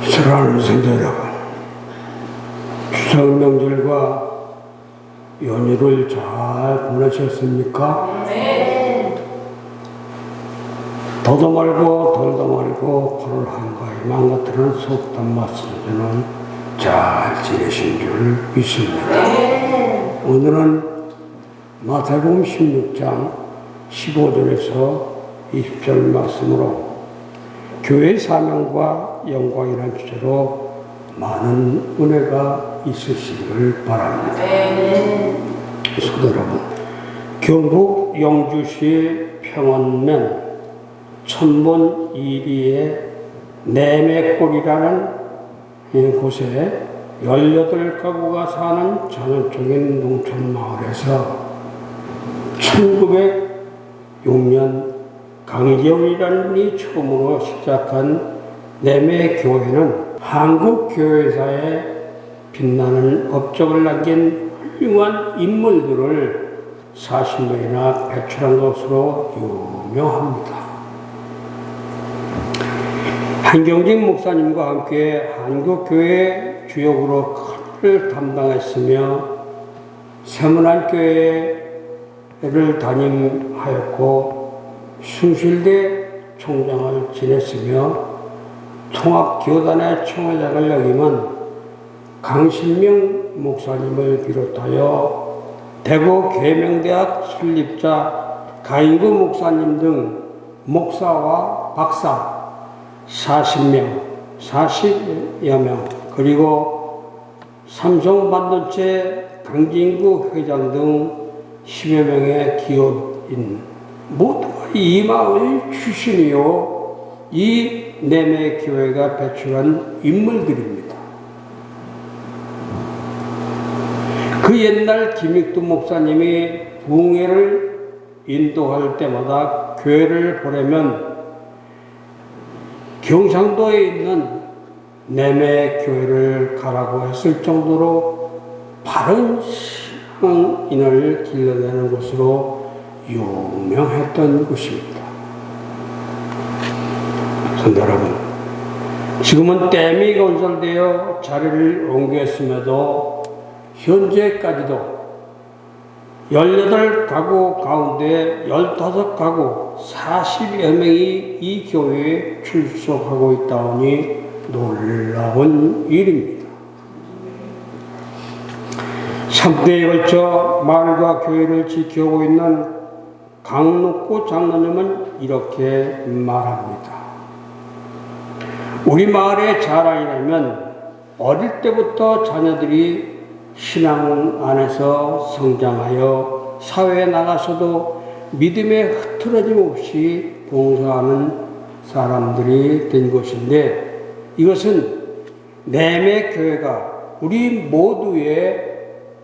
사랑하는 성도 여러분, 추석 명절과 연휴를 잘 보내셨습니까? 네. 더도 말고 덜도 말고 8월 한가위만 같은 속담 말씀대로는 잘 지내신 줄 믿습니다. 네. 오늘은 마태복음 16장 15절에서 20절 말씀으로 교회의 사명과 영광이라는 주제로 많은 은혜가 있으시기를 바랍니다. 네. 성도 여러분, 경북 영주시 평원면 천본 이리의 내매골이라는 곳에 18가구가 사는 전원적인 농촌 마을에서 1906년 강재훈이라는 분이 처음으로 시작한 내매교회는 한국교회사에 빛나는 업적을 남긴 훌륭한 인물들을 40명이나 배출한 것으로 유명합니다. 한경직 목사님과 함께 한국교회 주역으로 큰 일을 담당했으며 세문안교회를 담임하였고 숭실대 총장을 지냈으며 통합교단의 총회장을 역임한 강신명 목사님을 비롯하여 대구 계명대학 설립자 가인구 목사님 등 목사와 박사 40여 명, 그리고 삼성반도체 강진구 회장 등 10여 명의 기업인 모두가 이 마을 출신이요, 이 내매교회가 배출한 인물들입니다. 그 옛날 김익두 목사님이 부흥회를 인도할 때마다 교회를 보려면 경상도에 있는 내매교회를 가라고 했을 정도로 바른 신앙인을 길러내는 곳으로 유명했던 곳입니다. 성도 여러분, 지금은 댐이 건설되어 자리를 옮겼음에도 현재까지도 18가구 가운데 15가구 40여 명이 이 교회에 출석하고 있다오니 놀라운 일입니다. 3대에 걸쳐 마을과 교회를 지켜오고 있는 강록구 장로님은 이렇게 말합니다. 우리 마을의 자랑이라면 어릴 때부터 자녀들이 신앙 안에서 성장하여 사회에 나가서도 믿음에 흐트러짐 없이 봉사하는 사람들이 된 것인데, 이것은 내매교회가 우리 모두의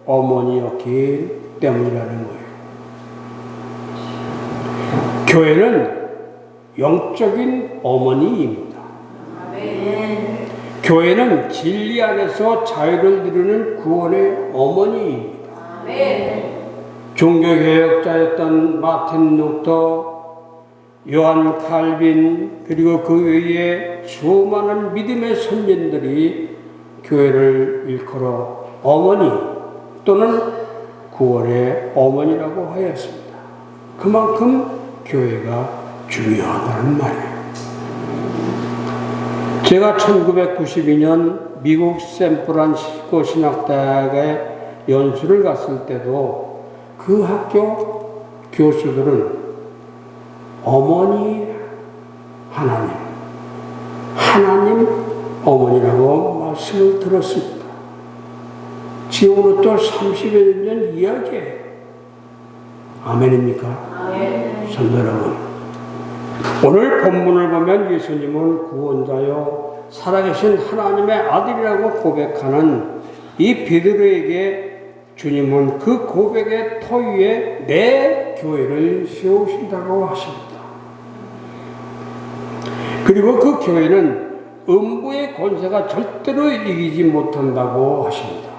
어머니였기 때문이라는 거예요. 교회는 영적인 어머니입니다. 교회는 진리 안에서 자유를 누리는 구원의 어머니입니다. 종교개혁자였던 마틴 루터, 요한 칼빈, 그리고 그 외에 수많은 믿음의 선진들이 교회를 일컬어 어머니 또는 구원의 어머니라고 하였습니다. 그만큼 교회가 중요하다는 말이에요. 제가 1992년 미국 샌프란시스코 신학대학에 연수를 갔을 때도 그 학교 교수들은 어머니 하나님, 하나님 어머니라고 말씀을 들었습니다. 지금으로부터 30여 년 이야기예요. 아멘입니까? 아멘. 성도 여러분, 오늘 본문을 보면 예수님은 구원자요 살아계신 하나님의 아들이라고 고백하는 이 베드로에게 주님은 그 고백의 터 위에 내 교회를 세우신다고 하십니다. 그리고 그 교회는 음부의 권세가 절대로 이기지 못한다고 하십니다.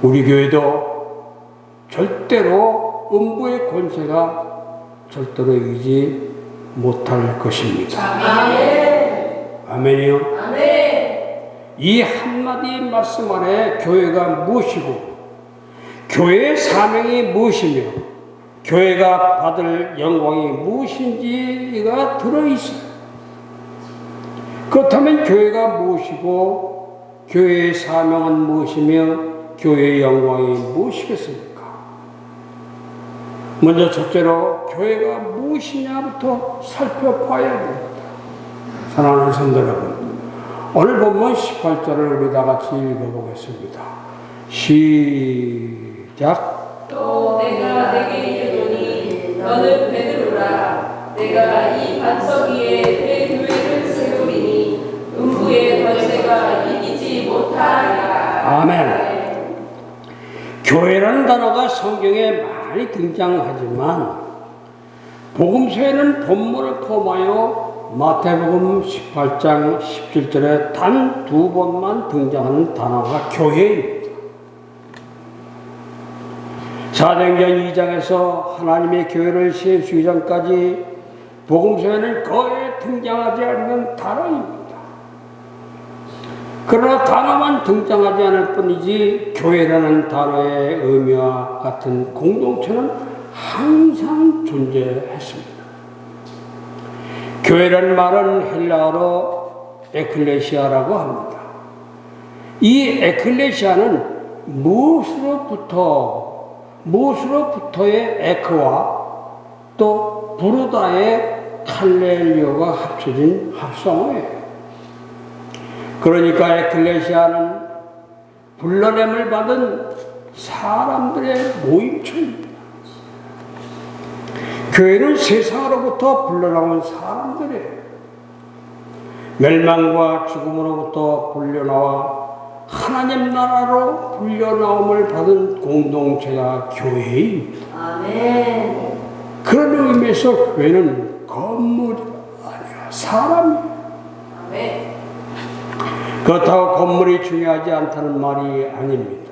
우리 교회도 절대로 음부의 권세가 절대로 이기지 못할 것입니다. 아멘이요. 아멘. 이 한마디 말씀 안에 교회가 무엇이고 교회의 사명이 무엇이며 교회가 받을 영광이 무엇인지가 들어있어요. 그렇다면 교회가 무엇이고 교회의 사명은 무엇이며 교회의 영광이 무엇이겠습니까? 먼저 첫째로 교회가 무엇이냐부터 살펴봐야 됩니다. 사랑하는 성도 여러분, 오늘 본문 18절을 우리 다 같이 읽어보겠습니다. 시작. 또 내가 내게 이르노니 너는 베드로라. 내가 이 반석 위에 내 교회를 세우리니 음부의 권세가 이기지 못하리라. 아멘. 교회라는 단어가 성경에 많이 등장하지만 복음서에는 본문을 포함하여 마태복음 18장 17절에 단 2번만 등장하는 단어가 교회입니다. 사도행전 2장에서 하나님의 교회를 세우시기 전까지 복음서에는 거의 등장하지 않는 단어입니다. 그러나 단어만 등장하지 않을 뿐이지 교회라는 단어의 의미와 같은 공동체는 항상 존재했습니다. 교회라는 말은 헬라어로 에클레시아라고 합니다. 이 에클레시아는 무엇으로부터의 에크와 또 부르다의 칼렐리오가 합쳐진 합성어예요. 그러니까 에클레시아는 불러냄을 받은 사람들의 모임처입니다. 교회는 세상으로부터 불러나온 사람들이에요. 멸망과 죽음으로부터 불려나와 하나님 나라로 불려나옴을 받은 공동체가 교회입니다. 아멘. 그런 의미에서 교회는 건물이 아니라 사람이에요. 아멘. 그렇다고 건물이 중요하지 않다는 말이 아닙니다.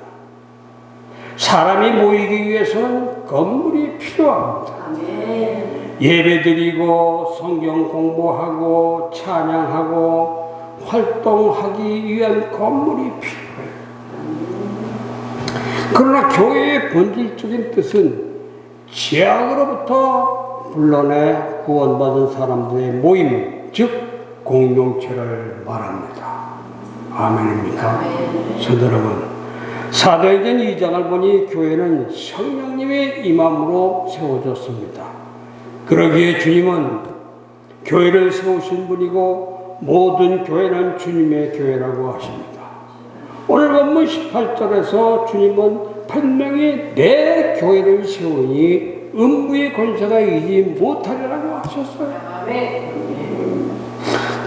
사람이 모이기 위해서는 건물이 필요합니다. 아멘. 예배드리고 성경 공부하고 찬양하고 활동하기 위한 건물이 필요해요. 그러나 교회의 본질적인 뜻은 죄악으로부터 불러내 구원받은 사람들의 모임, 즉 공동체를 말합니다. 아멘입니까? 성도 여러분, 사도행전 2장을 보니 교회는 성령님의 임함으로 세워졌습니다. 그러기에 주님은 교회를 세우신 분이고 모든 교회는 주님의 교회라고 하십니다. 오늘 본문 18절에서 주님은 분명히 내 교회를 세우니 음부의 권세가 이기지 못하리라고 하셨어요. 아멘.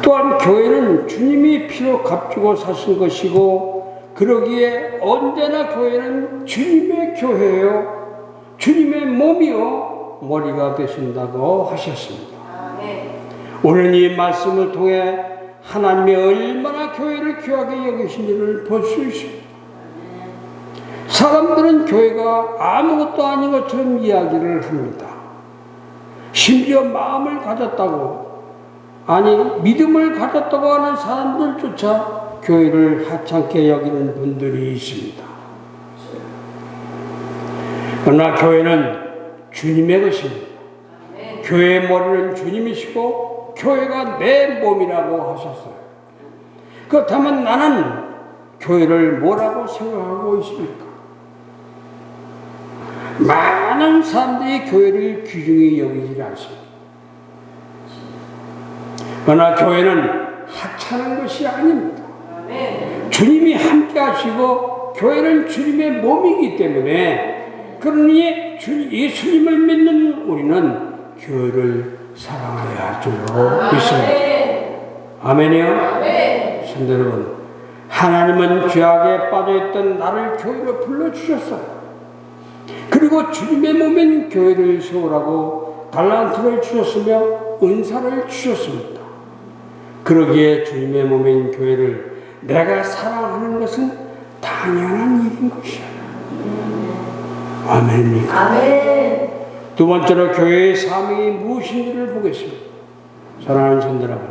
또한 교회는 주님이 피로 값주고 사신 것이고 그러기에 언제나 교회는 주님의 교회요 주님의 몸이요 머리가 되신다고 하셨습니다. 아멘. 오늘 이 말씀을 통해 하나님이 얼마나 교회를 귀하게 여기신지를 볼 수 있습니다. 사람들은 교회가 아무것도 아닌 것처럼 이야기를 합니다. 심지어 마음을 가졌다고 믿음을 가졌다고 하는 사람들조차 교회를 하찮게 여기는 분들이 있습니다. 그러나 교회는 주님의 것입니다. 교회의 머리는 주님이시고 교회가 내 몸이라고 하셨어요. 그렇다면 나는 교회를 뭐라고 생각하고 있습니까? 많은 사람들이 교회를 귀중히 여기지 않습니다. 그러나 교회는 하찮은 것이 아닙니다. 아멘. 주님이 함께 하시고 교회는 주님의 몸이기 때문에 그러니 예수님을 믿는 우리는 교회를 사랑해야 할 줄로 믿습니다. 아멘이요? 아멘. 성도 여러분, 하나님은 죄악에 빠져있던 나를 교회로 불러주셨어요. 그리고 주님의 몸인 교회를 세우라고 달란트를 주셨으며 은사를 주셨습니다. 그러기에 주님의 몸인 교회를 내가 사랑하는 것은 당연한 일인 것이야. 아멘입니까? 아멘. 두 번째로 교회의 사명이 무엇인지를 보겠습니다. 사랑하는 성도 여러분,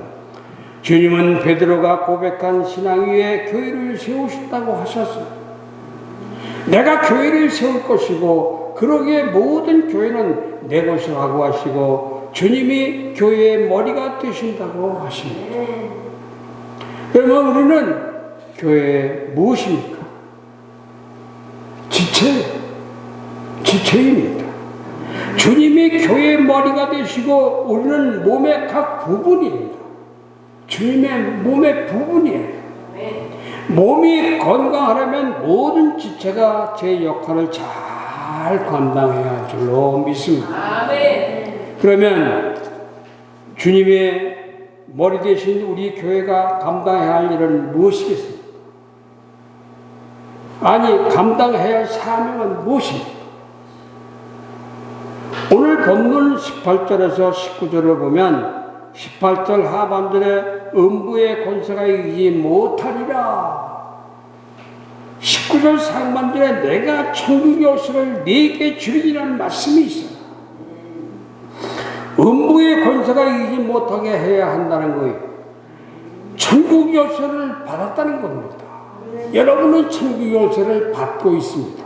주님은 베드로가 고백한 신앙 위에 교회를 세우신다고 하셨어요. 내가 교회를 세울 것이고 그러기에 모든 교회는 내 것이라고 하시고 주님이 교회의 머리가 되신다고 하십니다. 그러면 우리는 교회의 무엇입니까? 지체입니다. 주님이 교회의 머리가 되시고 우리는 몸의 각 부분입니다. 주님의 몸의 부분이에요. 몸이 건강하려면 모든 지체가 제 역할을 잘 감당해야 할 줄로 믿습니다. 그러면 주님의 머리 대신 우리 교회가 감당해야 할 일은 무엇이겠습니까? 아니, 감당해야 할 사명은 무엇입니까? 오늘 본문 18절에서 19절을 보면 18절 하반절에 음부의 권세가 이기지 못하리라. 19절 상반절에 내가 천국 열쇠를 네게 주리라는 말씀이 있어요. 음부의 권세가 이기지 못하게 해야 한다는 거예요. 천국 열쇠를 받았다는 겁니다. 여러분은 천국 열쇠를 받고 있습니다.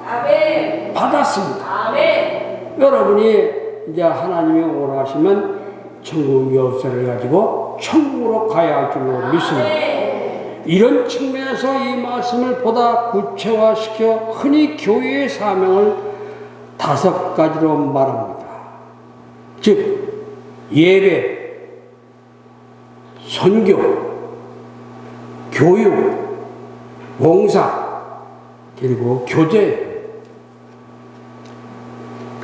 받았습니다. 여러분이 이제 하나님이 오라 하시면 천국 열쇠를 가지고 천국으로 가야 할 줄로 믿습니다. 이런 측면에서 이 말씀을 보다 구체화시켜 흔히 교회의 사명을 5가지로 말합니다. 즉 예배, 선교, 교육, 봉사, 그리고 교제.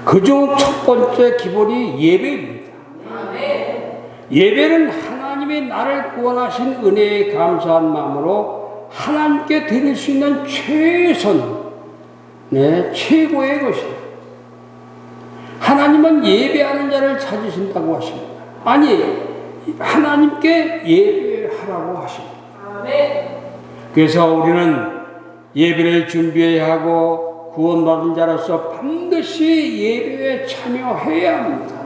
그중 첫 번째 기본이 예배입니다. 예배는 하나님이 나를 구원하신 은혜에 감사한 마음으로 하나님께 드릴 수 있는 최고의 것이에요. 하나님은 예배하는 자를 찾으신다고 하십니다. 아니, 하나님께 예배하라고 하십니다. 그래서 우리는 예배를 준비해야 하고 구원받은 자로서 반드시 예배에 참여해야 합니다.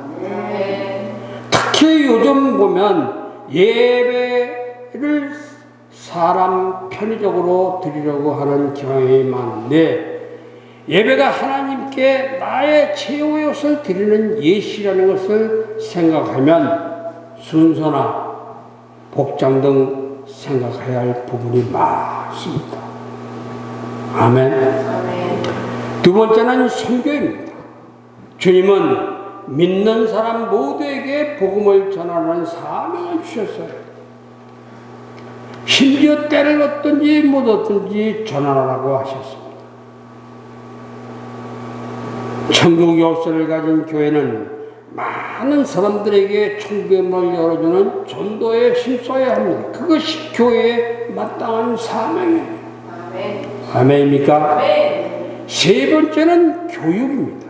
특히 요즘 보면 예배를 사람 편의적으로 드리려고 하는 경향이 많은데, 예배가 하나님께 나의 최후의 것을 드리는 예시라는 것을 생각하면 순서나 복장 등 생각해야 할 부분이 많습니다. 아멘. 두 번째는 선교입니다. 주님은 믿는 사람 모두에게 복음을 전하는 사명을 주셨어요. 심지어 때를 얻든지 못 얻든지 전하라고 하셨습니다. 천국 열쇠를 가진 교회는 많은 사람들에게 천국의 문을 열어주는 전도에 힘써야 합니다. 그것이 교회의 마땅한 사명이에요. 아멘입니까? 세 번째는 교육입니다.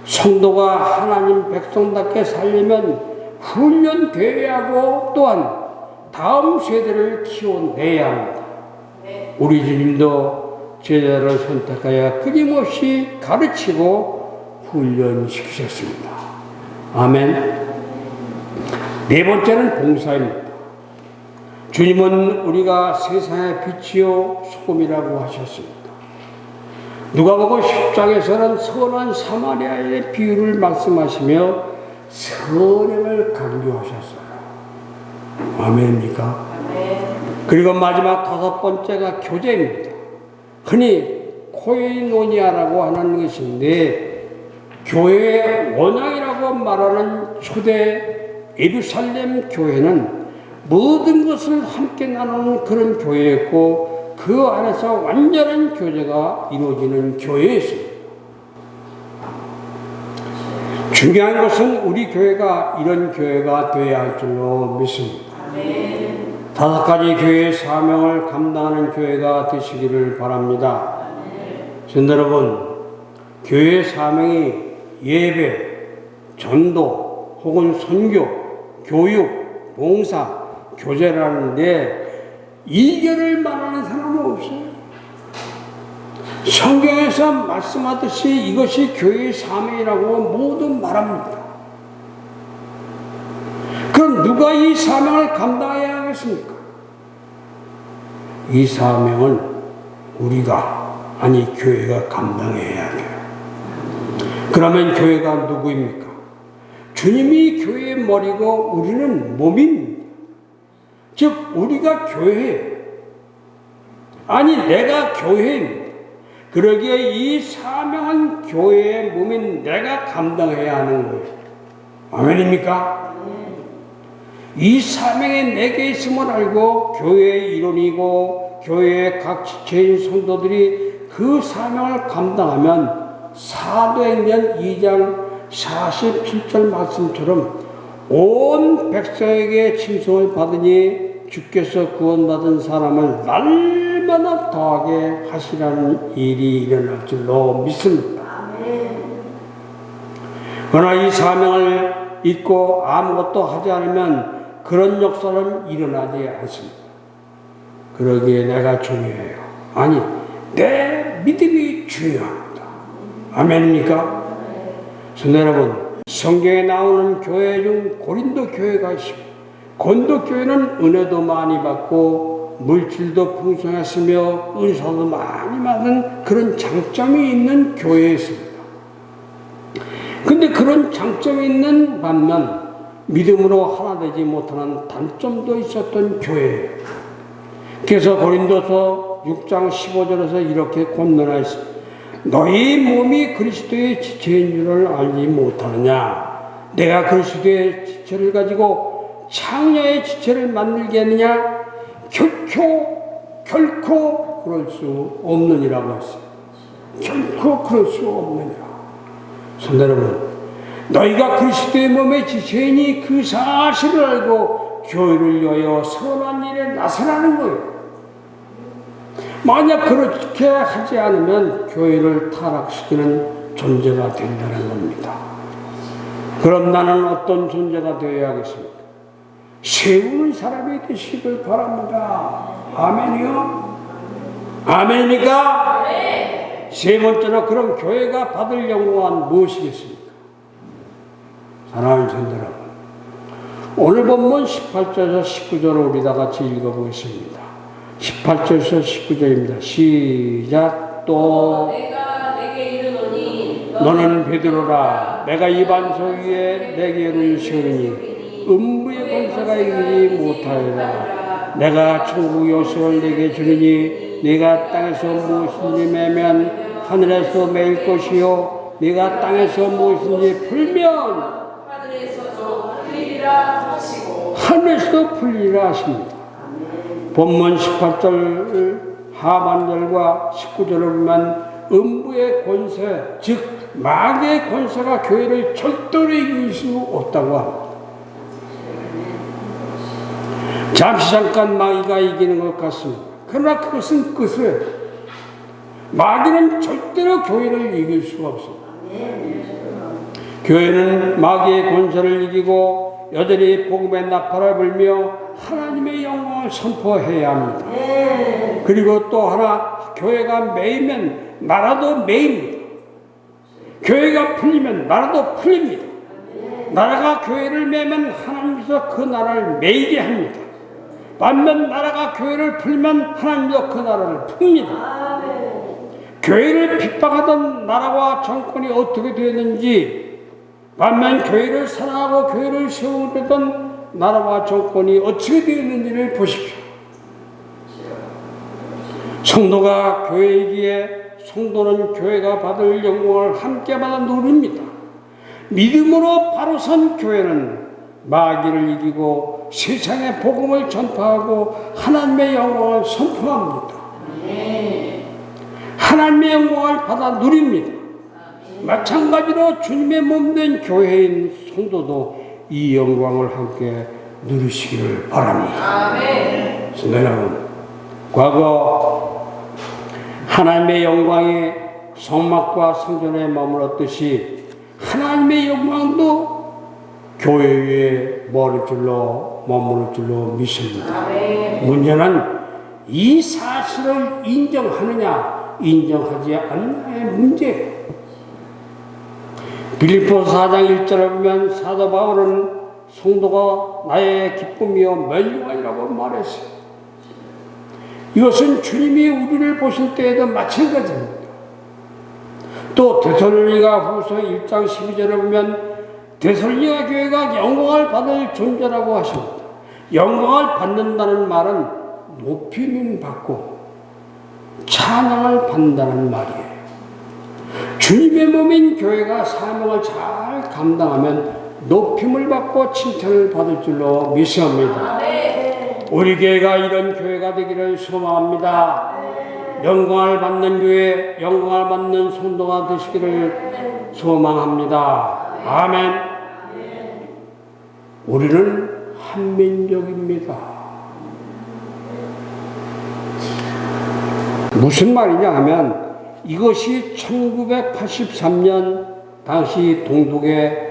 성도가 하나님 백성답게 살려면 훈련되어야 하고 또한 다음 세대를 키워내야 합니다. 우리 주님도 제자를 선택하여 끊임없이 가르치고 훈련시키셨습니다. 아멘. 네 번째는 봉사입니다. 주님은 우리가 세상의 빛이요 소금이라고 하셨습니다. 누가복음 10장에서는 선한 사마리아인의 비유를 말씀하시며 선행을 강조하셨어요. 아멘입니까? 그리고 마지막 5번째가 교제입니다. 흔히 코이노니아라고 하는 것인데, 교회의 원앙이라고 말하는 초대 예루살렘 교회는 모든 것을 함께 나누는 그런 교회였고, 그 안에서 완전한 교제가 이루어지는 교회였습니다. 중요한 것은 우리 교회가 이런 교회가 되어야 할 줄로 믿습니다. 5가지 교회의 사명을 감당하는 교회가 되시기를 바랍니다. 성도 여러분, 교회의 사명이 예배, 전도, 혹은 선교, 교육, 봉사, 교제라는데 이견을 말하는 사람은 없어요. 성경에서 말씀하듯이 이것이 교회의 사명이라고 모두 말합니다. 그럼 누가 이 사명을 감당해야 하겠습니까? 이 사명은 우리가, 아니 교회가 감당해야 돼요. 그러면 교회가 누구입니까? 주님이 교회의 머리고 우리는 몸입니다. 즉 우리가 교회, 아니 내가 교회입니다. 그러기에 이 사명은 교회의 몸인 내가 감당해야 하는 거예요. 아멘입니까? 이 사명이 내게 있음을 알고 교회의 일원이고 교회의 각 지체인 성도들이 그 사명을 감당하면 사도행전 2장 47절 말씀처럼 온 백성에게 칭송을 받으니 주께서 구원받은 사람을 날마다 더하게 하시라는 일이 일어날 줄로 믿습니다. 그러나 이 사명을 잊고 아무것도 하지 않으면 그런 역사는 일어나지 않습니다. 그러기에 내가 중요해요. 아니, 내 믿음이 중요합니다. 아멘입니까? 성도 여러분, 성경에 나오는 교회 중 고린도 교회가 있습니다. 고린도 교회는 은혜도 많이 받고 물질도 풍성했으며 은사도 많이 받은 그런 장점이 있는 교회였습니다. 근데 그런 장점이 있는 반면 믿음으로 하나 되지 못하는 단점도 있었던 교회예요. 그래서 고린도서 6장 15절에서 이렇게 권면하였습니다. 너희 몸이 그리스도의 지체인 줄을 알지 못하느냐? 내가 그리스도의 지체를 가지고 창녀의 지체를 만들겠느냐? 결코 그럴 수 없느니라고 했어요. 결코 그럴 수 없느니라. 성도 여러분, 너희가 그리스도의 몸의 지체이니 그 사실을 알고 교회를 위하여 선한 일에 나서라는 거예요. 만약 그렇게 하지 않으면 교회를 타락시키는 존재가 된다는 겁니다. 그럼 나는 어떤 존재가 되어야 하겠습니까? 세우는 사람이 되시길 바랍니다. 아멘이요? 아멘입니까? 네. 세 번째로 그럼 교회가 받을 영광은 무엇이겠습니까? 사랑하는 성도 여러분, 오늘 본문 18절에서 19절을 우리 다 같이 읽어보겠습니다. 18절에서 19절입니다. 시작. 또 내가 내게 이르노니 너는 베드로라. 내가 이 반석 위에 내 개를 세우니 음부의 권세가 이기지 못하리라. 내가 천국 요소를 내게 주리니 네가 땅에서 무엇인지 매면 하늘에서 매일 것이요 네가 땅에서 무엇인지 풀면 하늘에서도 풀리리라 하시고 하늘에서 풀리리라 하십니다. 본문 18절 하반절과 19절을 보면 음부의 권세, 즉 마귀의 권세가 교회를 절대로 이길 수 없다고 합니다. 잠시 잠깐 마귀가 이기는 것 같습니다. 그러나 그것은 끝이에요. 마귀는 절대로 교회를 이길 수가 없습니다. 교회는 마귀의 권세를 이기고 여전히 복음의 나팔을 불며 하나님의 영광을 선포해야 합니다. 그리고 또 하나, 교회가 매이면 나라도 매입니다. 교회가 풀리면 나라도 풀립니다. 나라가 교회를 매면 하나님께서 그 나라를 매이게 합니다. 반면 나라가 교회를 풀면 하나님도 그 나라를 풉니다. 교회를 핍박하던 나라와 정권이 어떻게 되었는지, 반면 교회를 사랑하고 교회를 세우려던 나라와 정권이 어떻게 되었는지를 보십시오. 성도가 교회이기에 성도는 교회가 받을 영광을 함께 받아 누립니다. 믿음으로 바로 선 교회는 마귀를 이기고 세상의 복음을 전파하고 하나님의 영광을 선포합니다. 하나님의 영광을 받아 누립니다. 마찬가지로 주님의 몸된 교회인 성도도 이 영광을 함께 누리시기를 바랍니다. 아멘. 성도 여러분, 과거 하나님의 영광이 성막과 성전에 머물렀듯이 하나님의 영광도 교회 위에 머물 줄로 머무를 줄로 믿습니다. 아멘. 문제는 이 사실을 인정하느냐 인정하지 않느냐의 문제예요. 빌립보서 4장 1절을 보면 사도 바울은 성도가 나의 기쁨이요 멸류관이라고 말했어요. 이것은 주님이 우리를 보실 때에도 마찬가지입니다. 또 데살로니가 후서 1장 12절을 보면 데살로니가 교회가 영광을 받을 존재라고 하십니다. 영광을 받는다는 말은 높임을 받고 찬양을 받는다는 말이에요. 주님의 몸인 교회가 사명을 잘 감당하면 높임을 받고 칭찬을 받을 줄로 믿습니다. 우리 교회가 이런 교회가 되기를 소망합니다. 영광을 받는 교회, 영광을 받는 성도가 되시기를 소망합니다. 아멘. 우리는 한민족입니다. 무슨 말이냐 하면 이것이 1983년 당시 동독의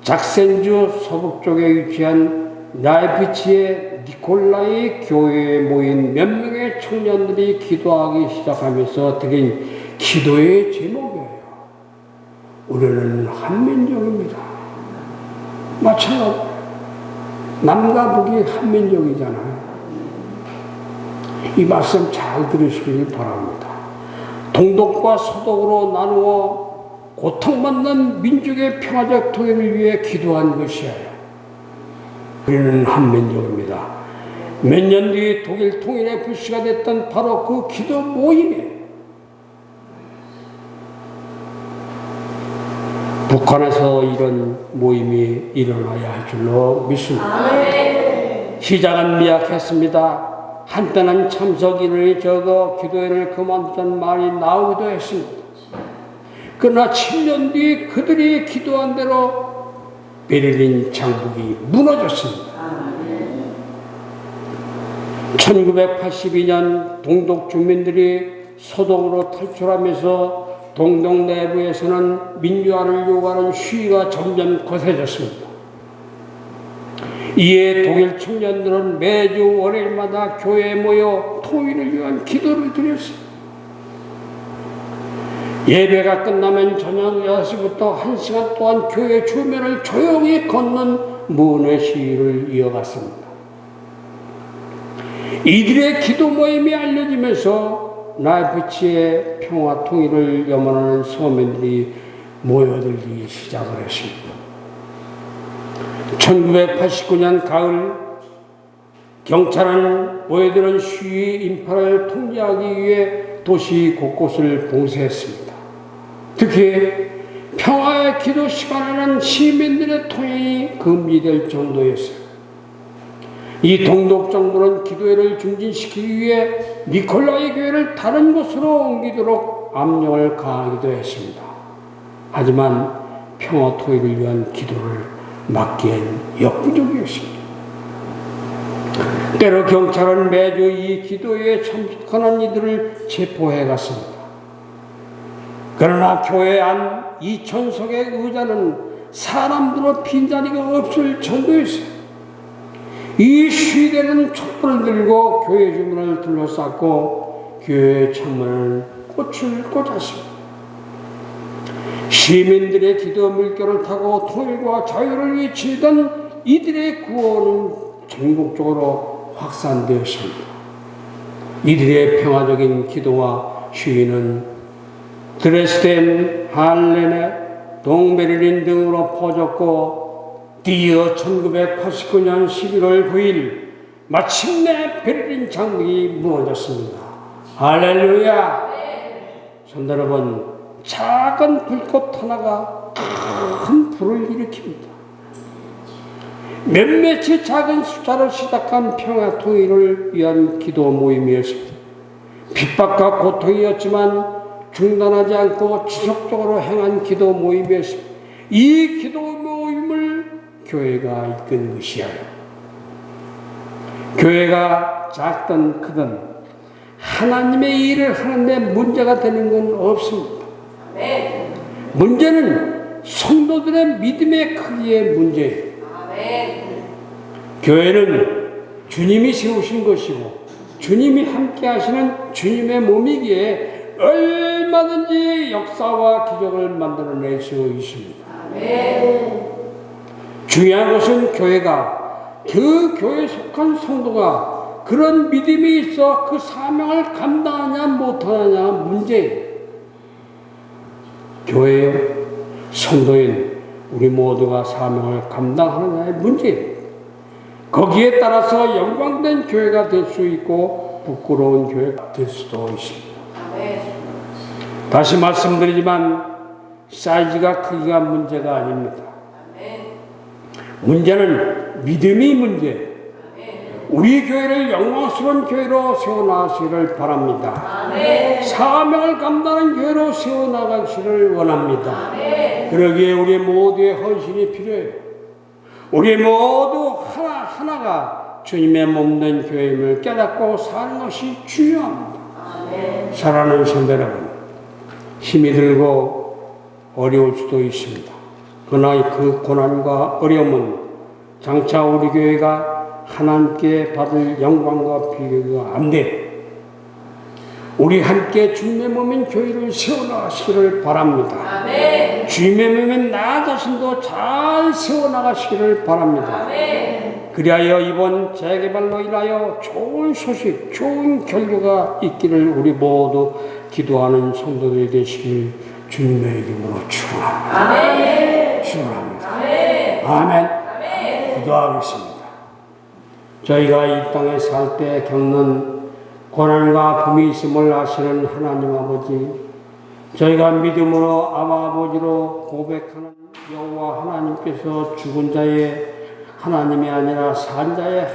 작센주 서북쪽에 위치한 라이프치히의 니콜라이 교회에 모인 몇 명의 청년들이 기도하기 시작하면서 드린 기도의 제목이에요. 우리는 한민족입니다. 마찬가지로 남과 북이 한민족이잖아요. 이 말씀 잘 들으시길 바랍니다. 동독과 서독으로 나누어 고통받는 민족의 평화적 통일을 위해 기도한 것이에요. 우리는 한민족입니다. 몇 년 뒤 독일 통일의 불씨가 됐던 바로 그 기도 모임에 북한에서 이런 모임이 일어나야 할 줄로 믿습니다. 시작은 미약했습니다. 한때는 참석 인원이 적어 기도회를 그만두자는 말이 나오기도 했습니다. 그러나 7년 뒤 그들이 기도한 대로 베를린 장벽이 무너졌습니다. 1982년 동독 주민들이 서독으로 탈출하면서 동독 내부에서는 민주화를 요구하는 시위가 점점 거세졌습니다. 이에 독일 청년들은 매주 월요일마다 교회에 모여 통일을 위한 기도를 드렸습니다. 예배가 끝나면 저녁 6시부터 1시간 동안 교회 주변을 조용히 걷는 무언의 시위를 이어갔습니다. 이들의 기도 모임이 알려지면서 라이프치히의 평화 통일을 염원하는 서민들이 모여들기 시작을 했습니다. 1989년 가을 경찰은 모여드는 시위 인파를 통제하기 위해 도시 곳곳을 봉쇄했습니다. 특히 평화의 기도 시간에는 시민들의 통행이 금지될 정도였어요. 이 동독 정부는 기도회를 중진시키기 위해 니콜라이 교회를 다른 곳으로 옮기도록 압력을 가하기도 했습니다. 하지만 평화 통일을 위한 기도를 막기엔 역부족이었습니다. 때로 경찰은 매주 이 기도회에 참석하는 이들을 체포해 갔습니다. 그러나 교회 안 2,000석의 의자는 사람들로 빈자리가 없을 정도였어요. 이 시대는 촛불을 들고 교회 주문을 둘러쌌고 교회 창문을 꽃을 꽂았습니다. 시민들의 기도 물결을 타고 통일과 자유를 외치던 이들의 구호는 전국적으로 확산되었습니다. 이들의 평화적인 기도와 시위는 드레스덴, 할렌에, 동베를린 등으로 퍼졌고 드디어 1989년 11월 9일 마침내 베를린 장벽이 무너졌습니다. 할렐루야! 성도 여러분, 작은 불꽃 하나가 큰 불을 일으킵니다. 몇몇이 작은 숫자로 시작한 평화 통일을 위한 기도 모임이었습니다. 핍박과 고통이었지만 중단하지 않고 지속적으로 행한 기도 모임이었습니다. 이 기도 모임을 교회가 이끈 것이에요. 교회가 작든 크든 하나님의 일을 하는데 문제가 되는 건 없습니다. 문제는 성도들의 믿음의 크기의 문제예요. 교회는 주님이 세우신 것이고 주님이 함께 하시는 주님의 몸이기에 얼마든지 역사와 기적을 만들어낼 수 있습니다. 중요한 것은 교회가 그 교회에 속한 성도가 그런 믿음이 있어 그 사명을 감당하냐 못하느냐 문제예요. 교회의 성도인 우리 모두가 사명을 감당하느냐의 문제예요. 거기에 따라서 영광된 교회가 될 수 있고 부끄러운 교회가 될 수도 있습니다. 다시 말씀드리지만 사이즈가 크기가 문제가 아닙니다. 문제는 믿음이 문제예요. 우리 교회를 영광스러운 교회로 세워나가시기를 바랍니다. 사명을 감당하는 교회로 세워나가시기를 원합니다. 그러기에 우리 모두의 헌신이 필요해요. 우리 모두 하나가 주님의 몸된 교회임을 깨닫고 사는 것이 중요합니다. 사랑하는 성도 여러분, 힘이 들고 어려울 수도 있습니다. 그러나 그 고난과 어려움은 장차 우리 교회가 하나님께 받을 영광과 비교가 안 돼. 우리 함께 주님의 몸인 교회를 세워나가시기를 바랍니다. 주님의 몸인 나 자신도 잘 세워나가시기를 바랍니다. 그리하여 이번 재개발로 인하여 좋은 소식, 좋은 결과가 있기를 우리 모두 기도하는 성도들이 되시길 주님의 이름으로 축원합니다. 축원합니다. 아멘. 기도하겠습니다. 저희가 이 땅에 살 때 겪는 고난과 붐이 있음을 아시는 하나님 아버지, 저희가 믿음으로 아바 아버지로 고백하는 여호와 하나님께서 죽은 자의 하나님이 아니라 산 자의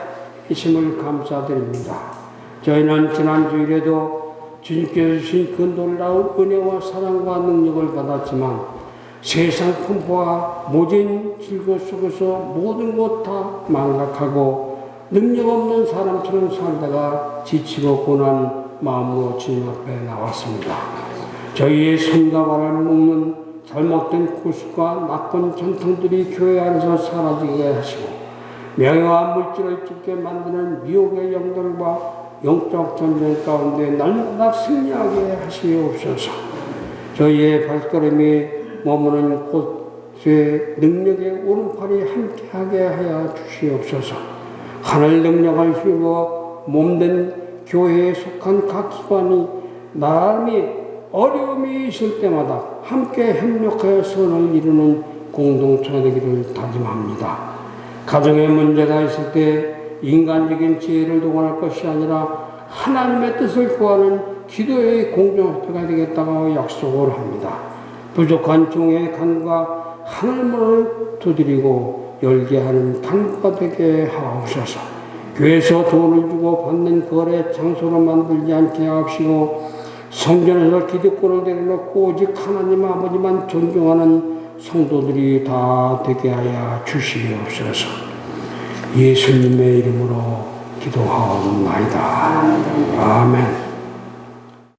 이심을 감사드립니다. 저희는 지난 주일에도 주님께서 주신 그 놀라운 은혜와 사랑과 능력을 받았지만 세상 풍파와 모진 질거 속에서 모든 것 다 망각하고 능력 없는 사람처럼 살다가 지치고 고난 마음으로 주님 앞에 나왔습니다. 저희의 손과 발을 묶는 잘못된 구습과 나쁜 전통들이 교회 안에서 사라지게 하시고 명예와 물질을 쫓게 만드는 미혹의 영들과 영적 전쟁 가운데 날마다 승리하게 하시옵소서. 저희의 발걸음이 머무는 곳에 능력의 오른팔이 함께하게 하여 주시옵소서. 하늘 능력을 힘입어 몸된 교회에 속한 각 기관이 나름이 어려움이 있을 때마다 함께 협력하여 선을 이루는 공동체가 되기를 다짐합니다. 가정에 문제가 있을 때 인간적인 지혜를 동원할 것이 아니라 하나님의 뜻을 구하는 기도의 공동체가 되겠다고 약속을 합니다. 부족한 종의 간과 하늘문을 두드리고 열게 하는 간구가 되게 하옵소서. 교회에서 돈을 주고 받는 거래 장소로 만들지 않게 하옵시고 성전에서 기득권을 내려놓고 오직 하나님 아버지만 존경하는 성도들이 다 되게 하여 주시옵소서. 예수님의 이름으로 기도하옵나이다. 아멘.